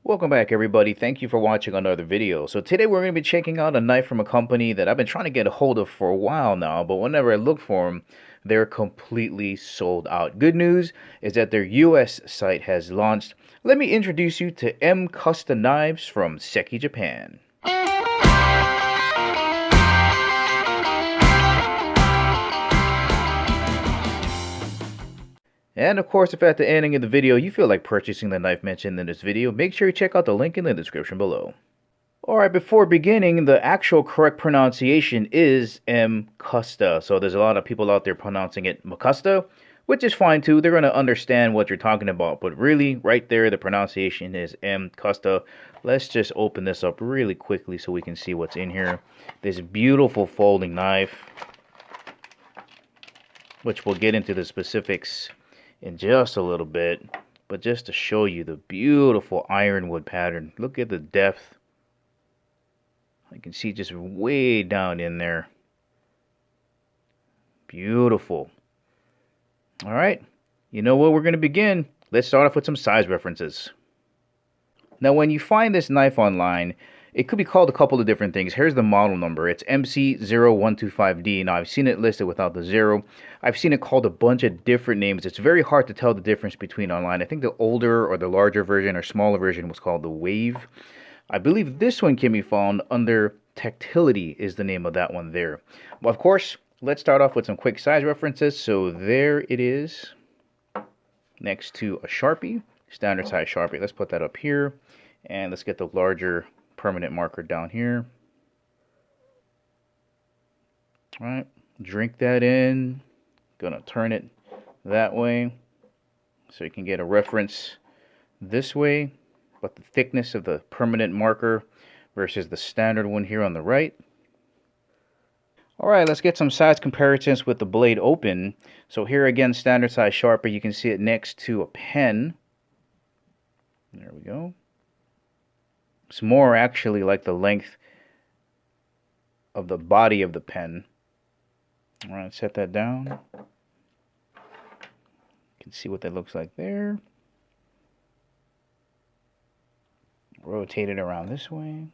Welcome back, everybody. Thank you for watching another video. So today we're going to be checking out a knife from a company that I've been trying to get a hold of for a while now, but whenever I look for them, they're completely sold out. Good news is that their US site has launched. Let me introduce you to Mcusta Knives from Seki, Japan. And of course, if at the ending of the video you feel like purchasing the knife mentioned in this video, make sure you check out the link in the description below. Alright, before beginning, the actual correct pronunciation is Mcusta. So there's a lot of people out there pronouncing it Mcusta, which is fine too. They're going to understand what you're talking about. But really, right there, the pronunciation is Mcusta. Let's just open this up really quickly so we can see what's in here. This beautiful folding knife, which we'll get into the specifics in just a little bit, but just to show you the beautiful ironwood pattern. Look at the depth. You can see just way down in there. Beautiful. All right, you know what, we're going to begin. Let's start off with some size references. Now, when you find this knife online, it could be called a couple of different things. Here's the model number. It's Mc-0125D. Now, I've seen it listed without the zero. I've seen it called a bunch of different names. It's very hard to tell the difference between online. I think the older or the larger version or smaller version was called the Wave. I believe this one can be found under Tactility is the name of that one there. Well, of course, let's start off with some quick size references. So there it is next to a Sharpie, standard size Sharpie. Let's put that up here. And let's get the larger permanent marker down here. All right, drink that in. Gonna turn it that way so you can get a reference this way, but the thickness of the permanent marker versus the standard one here on the right. All right, let's get some size comparisons with the blade open. So here again, standard size Sharpie. You can see it next to a pen. There we go. It's more actually like the length of the body of the pen. All right, set that down. You can see what that looks like there. Rotate it around this way.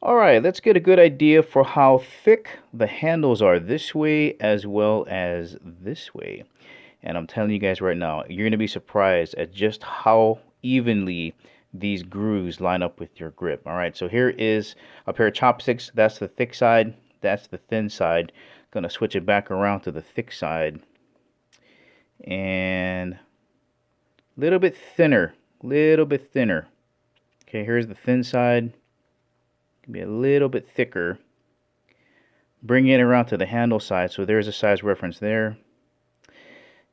All right, let's get a good idea for how thick the handles are this way as well as this way. And I'm telling you guys right now, you're going to be surprised at just how evenly these grooves line up with your grip. All right, so here is a pair of chopsticks. That's the thick side. That's the thin side. Going to switch it back around to the thick side. And a little bit thinner. Little bit thinner. Okay, here's the thin side. Can be a little bit thicker. Bring it around to the handle side. So there's a size reference there.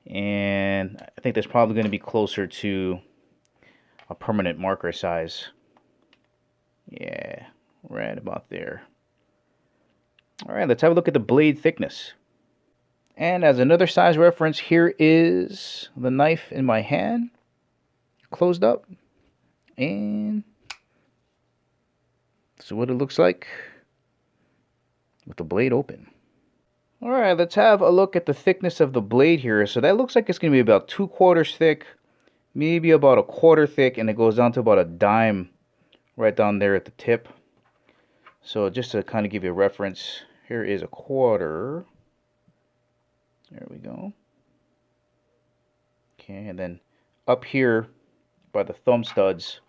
And I think that's probably going to be closer to a permanent marker size. Yeah, right about there. All right, let's have a look at the blade thickness. And as another size reference, here is the knife in my hand, closed up. And this is what it looks like with the blade open. All right, let's have a look at the thickness of the blade here. So that looks like it's going to be about 2/4 thick, maybe about 1/4 thick, and it goes down to about a dime right down there at the tip. So just to kind of give you a reference, here is 1/4. There we go. Okay, and then up here by the thumb studs,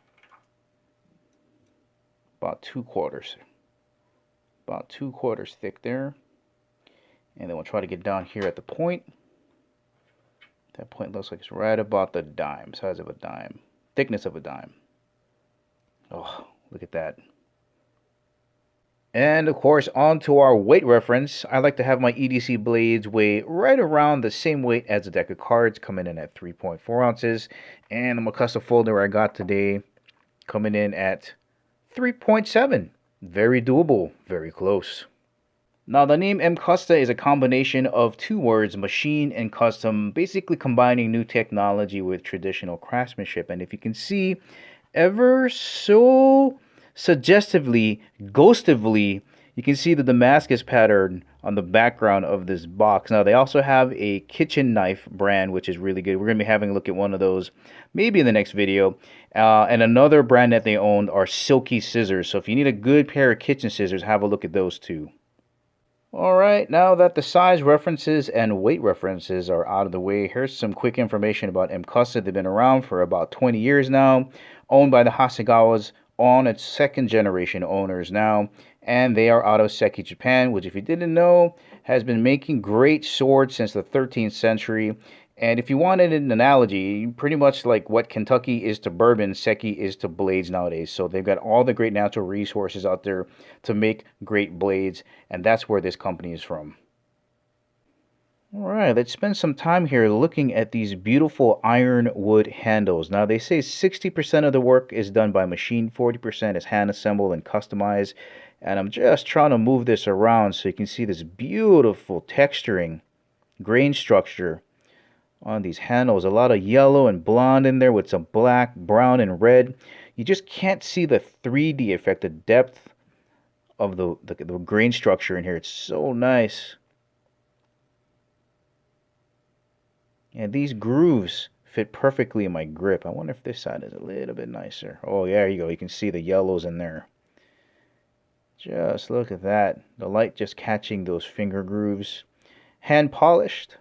about 2/4. About 2/4 thick there. And then we'll try to get down here at the point. That point looks like it's right about the dime, size of a dime, thickness of a dime. Oh, look at that. And of course, on to our weight reference. I like to have my EDC blades weigh right around the same weight as a deck of cards, coming in at 3.4 ounces. And the Mcusta folder I got today coming in at 3.7. Very doable, very close. Now, the name Mcusta is a combination of two words, machine and custom, basically combining new technology with traditional craftsmanship. And if you can see, ever so suggestively, ghostively, you can see the Damascus pattern on the background of this box. Now, they also have a kitchen knife brand, which is really good. We're going to be having a look at one of those maybe in the next video. And another brand that they own are Seki scissors. So if you need a good pair of kitchen scissors, have a look at those too. Alright, now that the size references and weight references are out of the way, here's some quick information about Mcusta. They've been around for about 20 years now, owned by the Hasegawas, on its second generation owners now, and they are out of Seki, Japan, which, if you didn't know, has been making great swords since the 13th century. And if you wanted an analogy, pretty much like what Kentucky is to bourbon, Seki is to blades nowadays. So they've got all the great natural resources out there to make great blades, and that's where this company is from. Alright, let's spend some time here looking at these beautiful ironwood handles. Now, they say 60% of the work is done by machine, 40% is hand assembled and customized. And I'm just trying to move this around so you can see this beautiful texturing, grain structure on these handles. A lot of yellow and blonde in there with some black, brown, and red. You just can't see the 3D effect, the depth of the grain structure in here. It's so nice. And these grooves fit perfectly in my grip. I wonder if this side is a little bit nicer. Oh, yeah, there you go. You can see the yellows in there. Just look at that. The light just catching those finger grooves. Hand polished.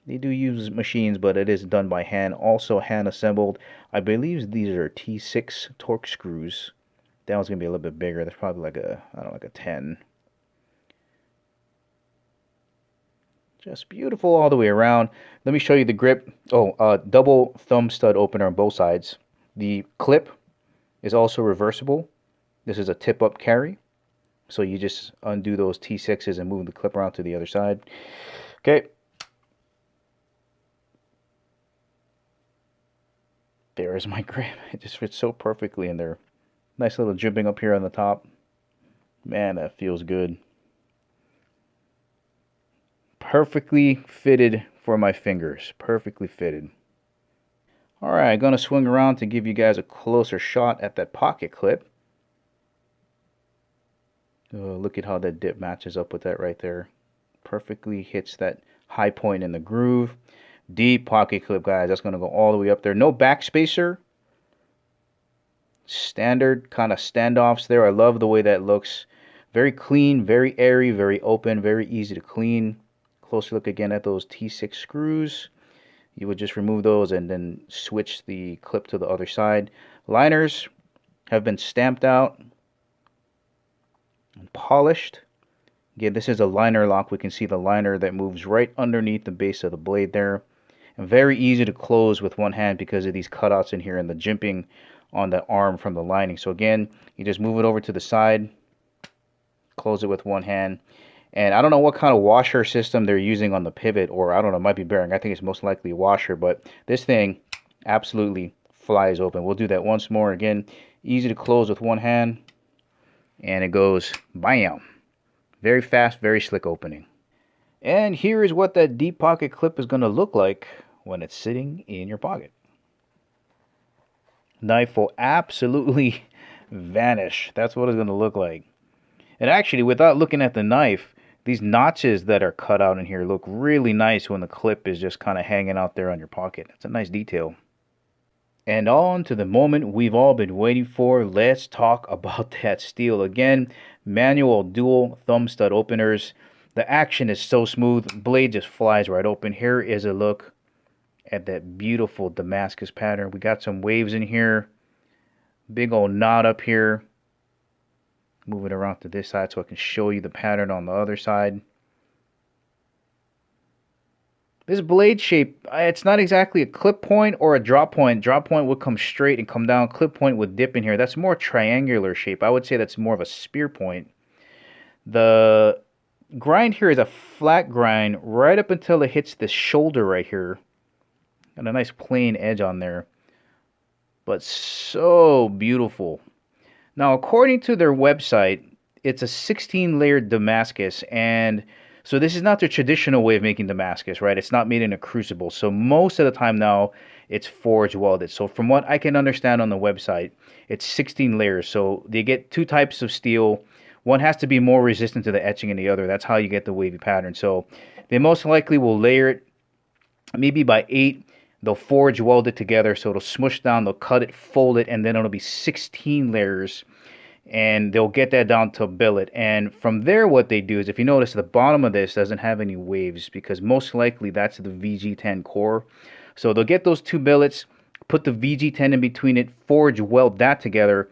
They do use machines, but it is done by hand. Also hand assembled. I believe these are T6 torque screws. That one's going to be a little bit bigger. That's probably like a, I don't know, like a 10. Just beautiful all the way around. Let me show you the grip. Oh, double thumb stud opener on both sides. The clip is also reversible. This is a tip-up carry. So you just undo those T6s and move the clip around to the other side. Okay. There's my grip. It just fits so perfectly in there. Nice little jimping up here on the top. Man, that feels good. Perfectly fitted for my fingers. Perfectly fitted. Alright, I'm going to swing around to give you guys a closer shot at that pocket clip. Look at how that dip matches up with that right there. Perfectly hits that high point in the groove. Deep pocket clip, guys. That's going to go all the way up there. No backspacer. Standard kind of standoffs there. I love the way that looks. Very clean, very airy, very open, very easy to clean. Closer look again at those T6 screws. You would just remove those and then switch the clip to the other side. Liners have been stamped out and polished. Again, this is a liner lock. We can see the liner that moves right underneath the base of the blade there. And very easy to close with one hand because of these cutouts in here and the jimping on the arm from the lining. So again, you just move it over to the side, close it with one hand. And I don't know what kind of washer system they're using on the pivot, or I don't know, it might be bearing. I think it's most likely a washer, but this thing absolutely flies open. We'll do that once more. Again, easy to close with one hand, and it goes bam. Very fast, very slick opening. And here is what that deep pocket clip is going to look like when it's sitting in your pocket. Knife will absolutely vanish. That's what it's going to look like. And actually, without looking at the knife, these notches that are cut out in here look really nice when the clip is just kind of hanging out there on your pocket. It's a nice detail. And on to the moment we've all been waiting for. Let's talk about that steel. Again, manual dual thumb stud openers. The action is so smooth. Blade just flies right open. Here is a look at that beautiful Damascus pattern. We got some waves in here. Big old knot up here. Move it around to this side so I can show you the pattern on the other side. This blade shape, it's not exactly a clip point or a drop point. Drop point would come straight and come down. Clip point would dip in here. That's more triangular shape. I would say that's more of a spear point. The grind here is a flat grind right up until it hits this shoulder right here. And a nice plain edge on there. But so beautiful. Now, according to their website, it's a 16-layered Damascus, and so this is not the traditional way of making Damascus, right? It's not made in a crucible. So most of the time now, it's forge welded. So from what I can understand on the website, it's 16 layers. So they get two types of steel. one has to be more resistant to the etching than the other. That's how you get the wavy pattern. So they most likely will layer it maybe by 8. They'll forge weld it together, so it'll smush down. They'll cut it, fold it, and then it'll be 16 layers, and they'll get that down to a billet. And from there, what they do is, if you notice, the bottom of this doesn't have any waves because most likely that's the VG10 core. So they'll get those 2 billets, put the VG10 in between it, forge weld that together,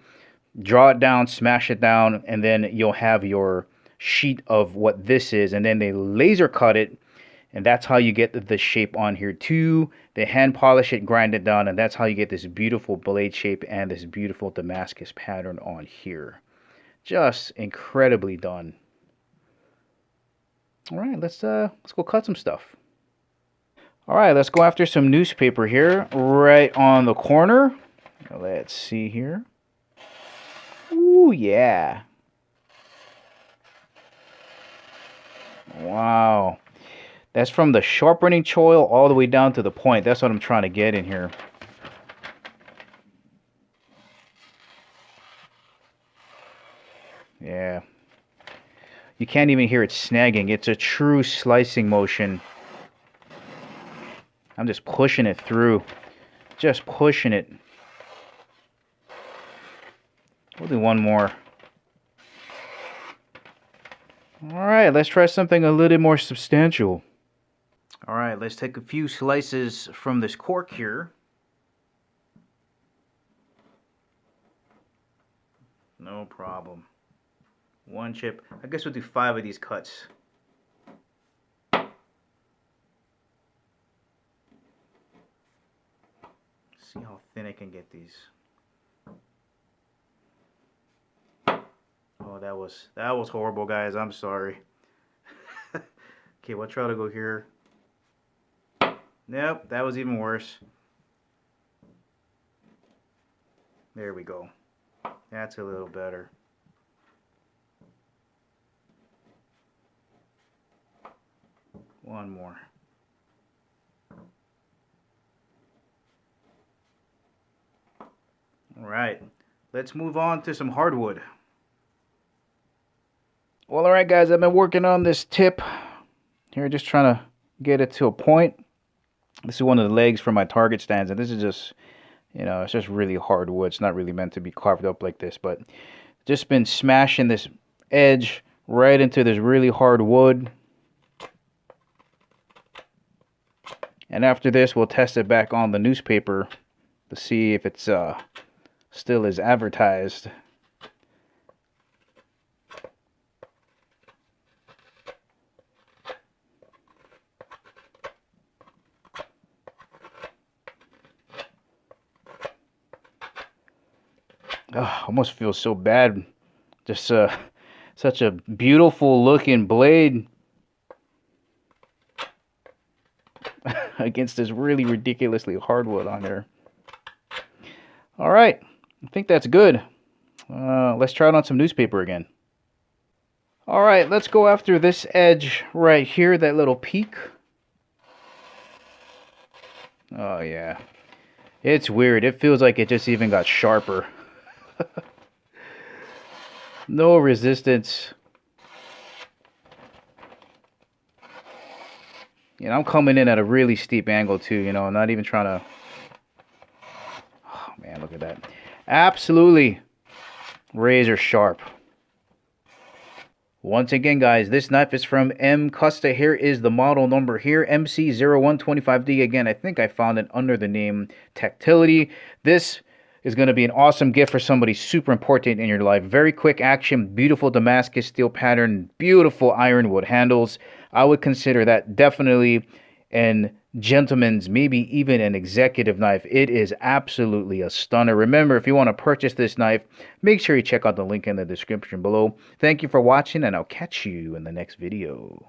draw it down, smash it down, and then you'll have your sheet of what this is. And then they laser cut it, and that's how you get the shape on here too. They hand polish it, grind it down, and that's how you get this beautiful blade shape and this beautiful Damascus pattern on here. Just incredibly done. All right, let's go cut some stuff. All right, let's go after some newspaper here, right on the corner. Let's see here. Ooh, yeah. Wow. That's from the sharpening choil all the way down to the point. That's what I'm trying to get in here. Yeah. You can't even hear it snagging. It's a true slicing motion. I'm just pushing it through. Just pushing it. We'll do one more. Alright, let's try something a little more substantial. Alright, let's take a few slices from this cork here. No problem. One chip. I guess we'll do 5 of these cuts. See how thin I can get these. Oh, that was horrible, guys. I'm sorry. Okay, we'll try to go here. Nope, that was even worse. There we go. That's a little better. One more. All right, let's move on to some hardwood. Well, all right, guys, I've been working on this tip here, just trying to get it to a point. This is one of the legs for my target stands, and this is just, you know, it's just really hard wood. It's not really meant to be carved up like this, but just been smashing this edge right into this really hard wood. And after this, we'll test it back on the newspaper to see if it's still as advertised. Oh, almost feels so bad. Just such a beautiful looking blade against this really ridiculously hardwood on there. All right, I think that's good. Let's try it on some newspaper again. All right, let's go after this edge right here, that little peak. Oh yeah, it's weird. It feels like it just even got sharper. No resistance. You know, I'm coming in at a really steep angle too, you know, not even trying to... Oh man, look at that. Absolutely razor sharp. Once again, guys, this knife is from Mcusta. Here is the model number here, Mc-0125D. Again, I think I found it under the name Tactility. This is going to be an awesome gift for somebody super important in your life. Very quick action, beautiful Damascus steel pattern, beautiful ironwood handles. I would consider that definitely an gentleman's, maybe even an executive knife. It is absolutely a stunner. Remember, if you want to purchase this knife, make sure you check out the link in the description below. Thank you for watching, and I'll catch you in the next video.